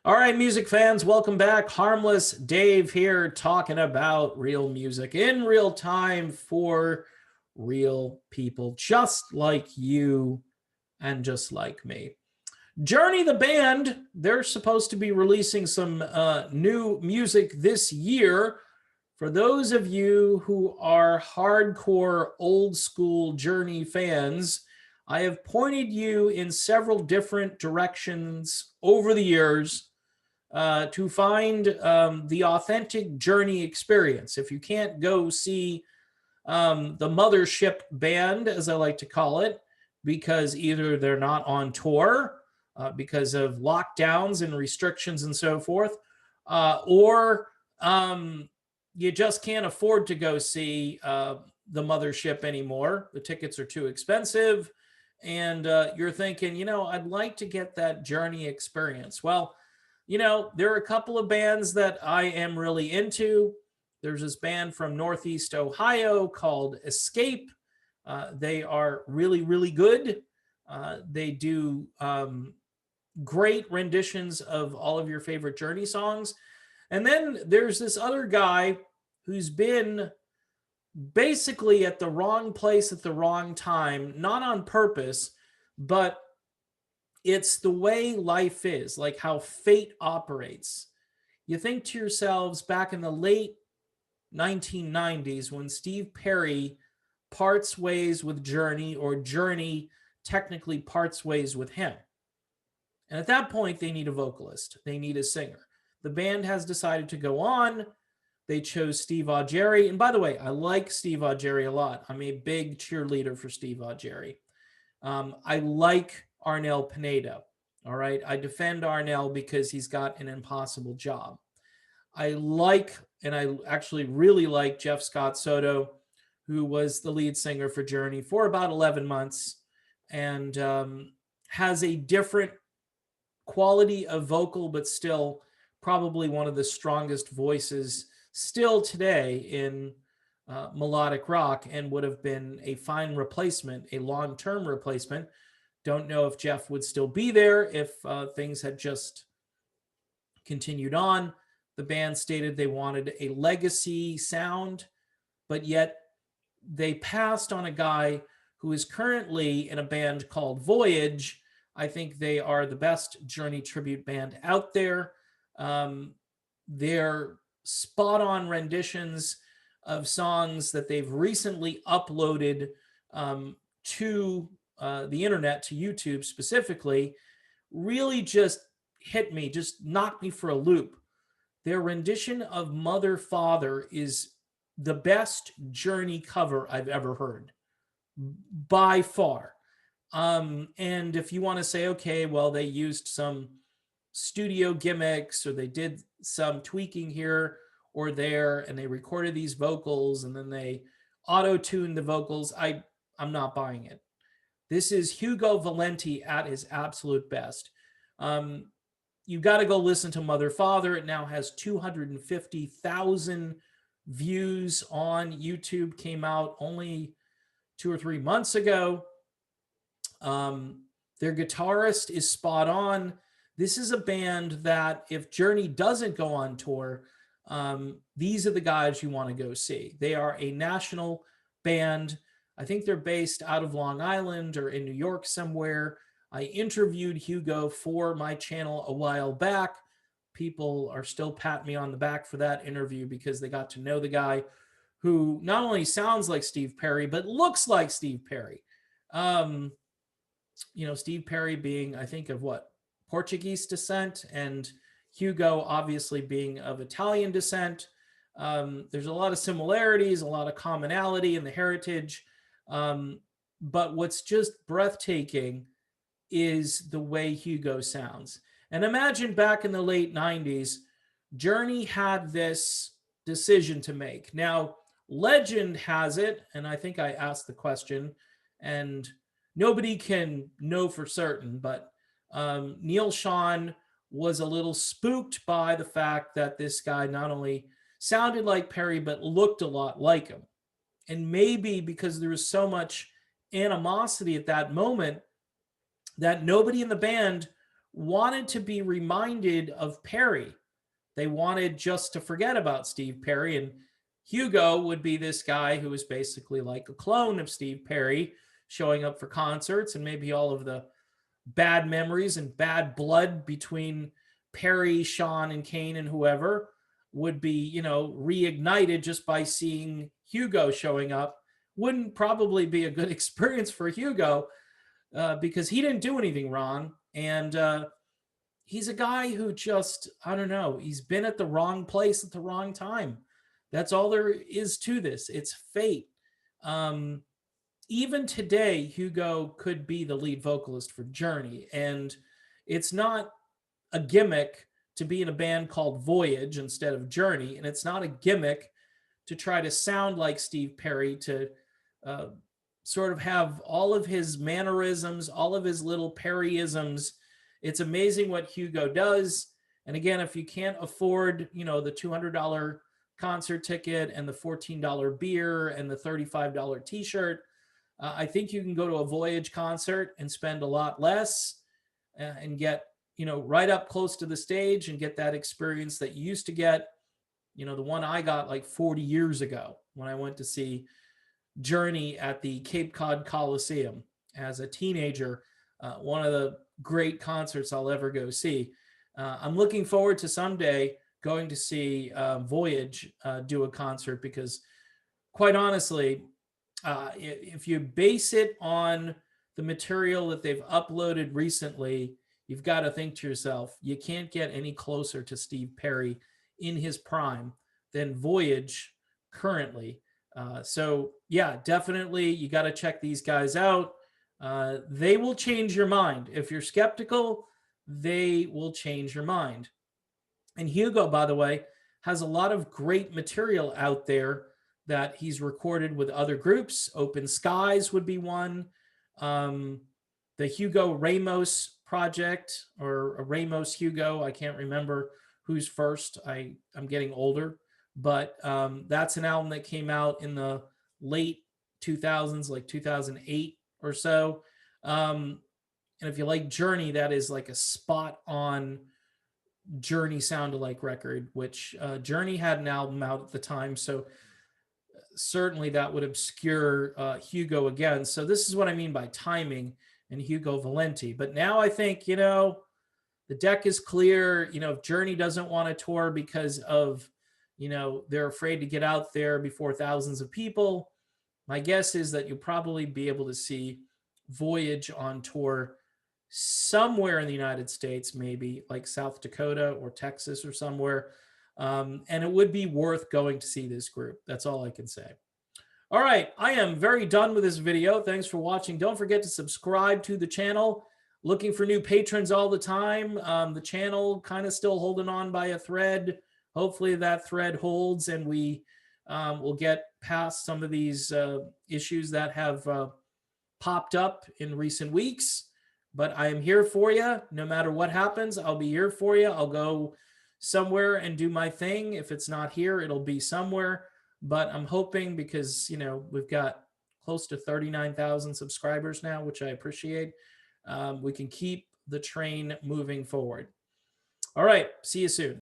All right, music fans, welcome back. Harmless Dave here talking about real music in real time for real people just like you and just like me. Journey the band, they're supposed to be releasing some new music this year. For those of you who are hardcore old school Journey fans, I have pointed you in several different directions over the years to find the authentic Journey experience. If you can't go see the mothership band, as I like to call it, because either they're not on tour because of lockdowns and restrictions and so forth, or you just can't afford to go see the mothership anymore. The tickets are too expensive. And you're thinking, I'd like to get that Journey experience. Well, there are a couple of bands that I am really into. There's this band from Northeast Ohio called Escape. They are really, really good. They do great renditions of all of your favorite Journey songs. And then there's this other guy who's been basically at the wrong place at the wrong time, not on purpose, but it's the way life is, like how fate operates. You think to yourselves back in the late 1990s when Steve Perry parts ways with Journey, or Journey technically parts ways with him. And at that point, they need a vocalist, they need a singer. The band has decided to go on. They chose Steve Augeri. And by the way, I like Steve Augeri a lot. I'm a big cheerleader for Steve Augeri. I like Arnel Pineda. All right. I defend Arnel because he's got an impossible job. I actually really like Jeff Scott Soto, who was the lead singer for Journey for about 11 months and has a different quality of vocal, but still probably one of the strongest voices still today in melodic rock, and would have been a fine replacement, a long-term replacement. Don't know if Jeff would still be there if things had just continued on. The band stated they wanted a legacy sound, but yet they passed on a guy who is currently in a band called Voyage. I think they are the best Journey tribute band out there. They're spot-on renditions of songs that they've recently uploaded to the internet, to YouTube specifically, really just hit me, just knocked me for a loop. Their rendition of Mother Father is the best Journey cover I've ever heard, by far. And if you want to say, okay, well, they used some studio gimmicks or they did some tweaking here or there and they recorded these vocals and then they auto-tuned the vocals, I'm not buying it. This is Hugo Valenti at his absolute best. You've got to go listen to Mother Father. It now has 250,000 views on YouTube. Came out only 2 or 3 months ago. Their guitarist is spot on. This is a band that if Journey doesn't go on tour, these are the guys you want to go see. They are a national band. I think they're based out of Long Island or in New York somewhere. I interviewed Hugo for my channel a while back. People are still patting me on the back for that interview because they got to know the guy who not only sounds like Steve Perry, but looks like Steve Perry. Steve Perry being, I think, of Portuguese descent, and Hugo obviously being of Italian descent. There's a lot of similarities, a lot of commonality in the heritage. But what's just breathtaking is the way Hugo sounds. And imagine back in the late 90s, Journey had this decision to make. Now, legend has it, and I think I asked the question, and nobody can know for certain, but Neil Schon was a little spooked by the fact that this guy not only sounded like Perry, but looked a lot like him. And maybe because there was so much animosity at that moment that nobody in the band wanted to be reminded of Perry. They wanted just to forget about Steve Perry. And Hugo would be this guy who was basically like a clone of Steve Perry, showing up for concerts, and maybe all of the bad memories and bad blood between Perry, Sean, and Kane and whoever would be, reignited just by seeing Hugo showing up. Wouldn't probably be a good experience for Hugo because he didn't do anything wrong. And he's a guy who just, I don't know, he's been at the wrong place at the wrong time. That's all there is to this. It's fate. Even today, Hugo could be the lead vocalist for Journey. And it's not a gimmick to be in a band called Voyage instead of Journey. And it's not a gimmick to try to sound like Steve Perry, to sort of have all of his mannerisms, all of his little Perryisms. It's amazing what Hugo does. And again, if you can't afford, the $200 concert ticket and the $14 beer and the $35 t-shirt, I think you can go to a Voyage concert and spend a lot less and get, right up close to the stage and get that experience that you used to get. The one I got like 40 years ago when I went to see Journey at the Cape Cod Coliseum as a teenager. One of the great concerts I'll ever go see. I'm looking forward to someday going to see Voyage do a concert, because quite honestly, if you base it on the material that they've uploaded recently, you've got to think to yourself, you can't get any closer to Steve Perry in his prime than Voyage currently. So yeah, definitely you got to check these guys out. They will change your mind. If you're skeptical, they will change your mind. And Hugo, by the way, has a lot of great material out there that he's recorded with other groups. Open Skies would be one. The Hugo Ramos project, or Ramos Hugo, I can't remember who's first. I'm getting older, but that's an album that came out in the late 2000s, like 2008 or so. And if you like Journey, that is like a spot on Journey sound-alike record, which Journey had an album out at the time. So certainly that would obscure Hugo again. So this is what I mean by timing and Hugo Valenti. But now I think, the deck is clear. If Journey doesn't want to tour because of, they're afraid to get out there before thousands of people, my guess is that you'll probably be able to see Voyage on tour somewhere in the United States, maybe like South Dakota or Texas or somewhere. And it would be worth going to see this group. That's all I can say. All right, I am very done with this video. Thanks for watching. Don't forget to subscribe to the channel. Looking for new patrons all the time. The channel kind of still holding on by a thread. Hopefully that thread holds and we will get past some of these issues that have popped up in recent weeks. But I am here for you. No matter what happens, I'll be here for you. I'll go somewhere and do my thing. If it's not here, it'll be somewhere. But I'm hoping, because, we've got close to 39,000 subscribers now, which I appreciate. We can keep the train moving forward. All right. See you soon.